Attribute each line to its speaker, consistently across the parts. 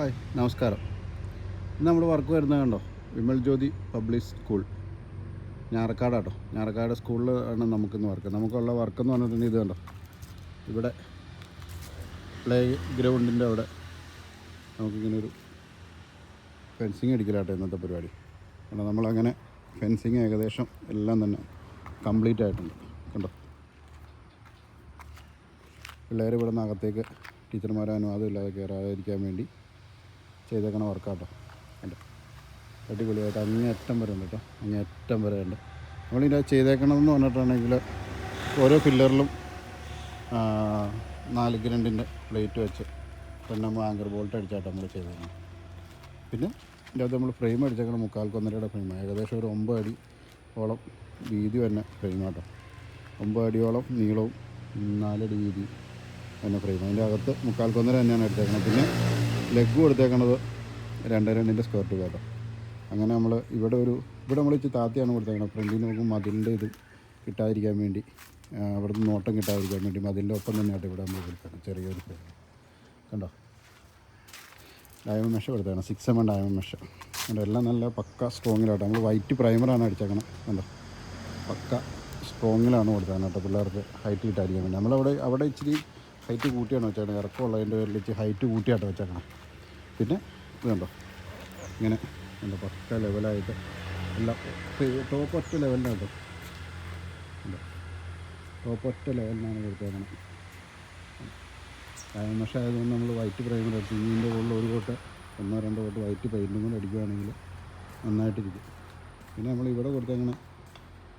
Speaker 1: Hi നമസ്കാരം. ഇന്ന് നമ്മൾ വർക്ക് വരുന്നത് കണ്ടോ, വിമൽ ജ്യോതി പബ്ലിക് സ്കൂൾ ഞാറക്കാടാട്ടോ. ഞാറക്കാട് സ്കൂളിൽ ആണ് നമുക്കിന്ന് വർക്ക്. നമുക്കുള്ള വർക്കെന്ന് പറഞ്ഞിട്ടുണ്ടെങ്കിൽ ഇത് കണ്ടോ, ഇവിടെ പ്ലേ ഗ്രൗണ്ടിൻ്റെ അവിടെ നമുക്കിങ്ങനെ ഒരു ഫെൻസിങ് അടിക്കലാട്ടോ ഇന്നത്തെ പരിപാടി. കാരണം നമ്മളങ്ങനെ ഫെൻസിങ് ഏകദേശം എല്ലാം തന്നെ കംപ്ലീറ്റ് ആയിട്ടുണ്ട്. കണ്ടോ, പിള്ളേർ ഇവിടെ നിന്ന് അകത്തേക്ക് ടീച്ചർമാരെ അനുവാദം ഇല്ലാതെ കയറാതിരിക്കാൻ വേണ്ടി ചെയ്തേക്കണ വർക്കാട്ടോ. ഉണ്ട്, അടിപൊളിയായിട്ട് അങ്ങേയറ്റം വരെ ഉണ്ട് കേട്ടോ, അങ്ങേയറ്റം വരെ ഉണ്ട്. നമ്മളിതിൻ്റെ ചെയ്തേക്കണമെന്ന് പറഞ്ഞിട്ടുണ്ടെങ്കിൽ ഓരോ പില്ലറിലും 4 ഗ്രണ്ടിൻ്റെ പ്ലേറ്റ് വെച്ച് പിന്നെ നമ്മൾ ആങ്കർ ബോൾട്ട് അടിച്ചായിട്ട് നമ്മൾ ചെയ്തേക്കണം. പിന്നെ ഇതിൻ്റെ അകത്ത് നമ്മൾ ഫ്രെയിം അടിച്ചേക്കണം 3.5 ഫ്രെയിം, ഏകദേശം ഒരു 9 അടി ഓളം വീതി തന്നെ ഫ്രെയിമാട്ടോ. 9 അടിയോളം നീളവും 4 അടി വീതി തന്നെ ഫ്രെയിം. അതിൻ്റെ അകത്ത് 3.5 തന്നെയാണ് എടുത്തേക്കണം. പിന്നെ ലെഗ് കൊടുത്തേക്കണത് 2.2 സ്ക്വയർ കേട്ടോ. അങ്ങനെ നമ്മൾ ഇവിടെ നമ്മൾ ഇച്ചിരി താത്തിയാണ് കൊടുത്തേക്കണം. ഫ്രണ്ടിൽ നോക്കും മതിലിൻ്റെ ഇത് കിട്ടാതിരിക്കാൻ വേണ്ടി, അവിടുന്ന് നോട്ടം കിട്ടാതിരിക്കാൻ വേണ്ടി മതിലിൻ്റെ ഒപ്പം തന്നെയായിട്ട് ഇവിടെ നമ്മൾ കൊടുത്തേക്കണം ചെറിയൊരു ഫ്രെയിം. കണ്ടോ, ഡയമണ്ട് മെഷ് കൊടുത്തേക്കണം, 6mm ഡയമണ്ട് മെഷ്. കണ്ടോ, എല്ലാം നല്ല പക്ക സ്ട്രോങ്ങിലാട്ടോ. നമ്മൾ വൈറ്റ് പ്രൈമറാണ് അടിച്ചേക്കണം. കണ്ടോ, പക്ക സ്ട്രോങ്ങിലാണ് കൊടുത്തേക്കണം കേട്ടോ, പിള്ളേർക്ക് ഹൈറ്റ് കിട്ടാതിരിക്കാൻ വേണ്ടി. അവിടെ ഇച്ചിരി ഹൈറ്റ് കൂട്ടിയാണ് വെച്ചേക്കണം, ഇറക്കമുള്ളതിൻ്റെ പേരിൽ ഇച്ചിരി ഹൈറ്റ് കൂട്ടിയായിട്ട് വെച്ചേക്കണം. പിന്നെ ഇത് കണ്ടോ, ഇങ്ങനെ എന്താ പക്ക ലെവലായിട്ട് എല്ലാം ടോപ്പ് ഒറ്റ ലെവലിനാണ് കേട്ടോ. ടോപ്പ് ഒറ്റ ലെവലിനാണ് കൊടുത്തേക്കണം. മഷ ആയതുകൊണ്ട് നമ്മൾ വൈറ്റ് പ്രൈമർ അടിച്ച് ഇതിൻ്റെ ഉള്ളിൽ ഒരു കോട്ട് 1-2 കോട്ട് വൈറ്റ് പെയിൻറ്റും കൂടെ അടിക്കുകയാണെങ്കിൽ നന്നായിട്ടിരിക്കും. പിന്നെ നമ്മൾ ഇവിടെ കൊടുത്തേക്കണം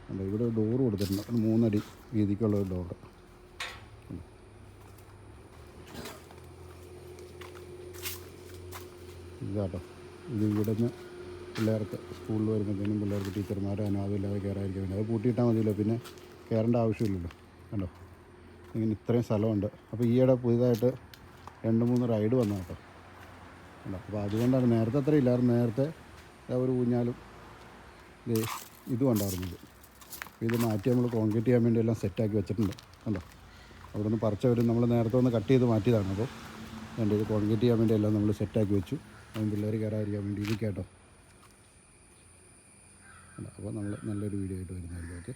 Speaker 1: കണ്ടോ, ഇവിടെ ഒരു ഡോറ് കൊടുത്തിട്ടുണ്ട്, 3 അടി വീതിക്കുള്ള ഒരു ഡോറ്. ഇതാട്ടോ, ഇത് ഇവിടെ നിന്ന് പിള്ളേർക്ക് സ്കൂളിൽ വരുമ്പോഴത്തേനും പിള്ളേർക്ക് ടീച്ചർമാരെ അനുവാദമില്ലാതെ കയറാതിരിക്കാൻ വേണ്ടി അത് പൂട്ടിയിട്ടാൽ മതിയല്ലോ, പിന്നെ കയറേണ്ട ആവശ്യമില്ലല്ലോ. കണ്ടോ, ഇങ്ങനെ ഇത്രയും സ്ഥലമുണ്ട്. അപ്പോൾ ഈയിടെ പുതിയതായിട്ട് 2-3 റൈഡ് വന്നു കേട്ടോ. കണ്ടോ, അപ്പോൾ അതുകൊണ്ടാണ് നേരത്തെ അത്ര ഇല്ലായിരുന്നു. നേരത്തെ ഒരു ഊഞ്ഞാലും ഇതും ഉണ്ടായിരുന്നത്. ഇത് മാറ്റി നമ്മൾ കോൺക്രീറ്റ് ചെയ്യാൻ വേണ്ടി എല്ലാം സെറ്റാക്കി വെച്ചിട്ടുണ്ട്. കണ്ടോ, അവിടെ നിന്ന് പറിച്ചവർ നമ്മൾ നേരത്തെ ഒന്ന് കട്ട് ചെയ്ത് മാറ്റിയതാണ്. അപ്പോൾ വേണ്ട ഇത് കോൺക്രീറ്റ് ചെയ്യാൻ വേണ്ടി എല്ലാം നമ്മൾ സെറ്റാക്കി വെച്ചു. അതും പിള്ളേർ കയറാതിരിക്കാൻ വേണ്ടി ഇത് കേട്ടോ. അപ്പോൾ നമ്മൾ നല്ലൊരു വീഡിയോ ആയിട്ട് വരുന്നതായിരിക്കും. ഓക്കെ.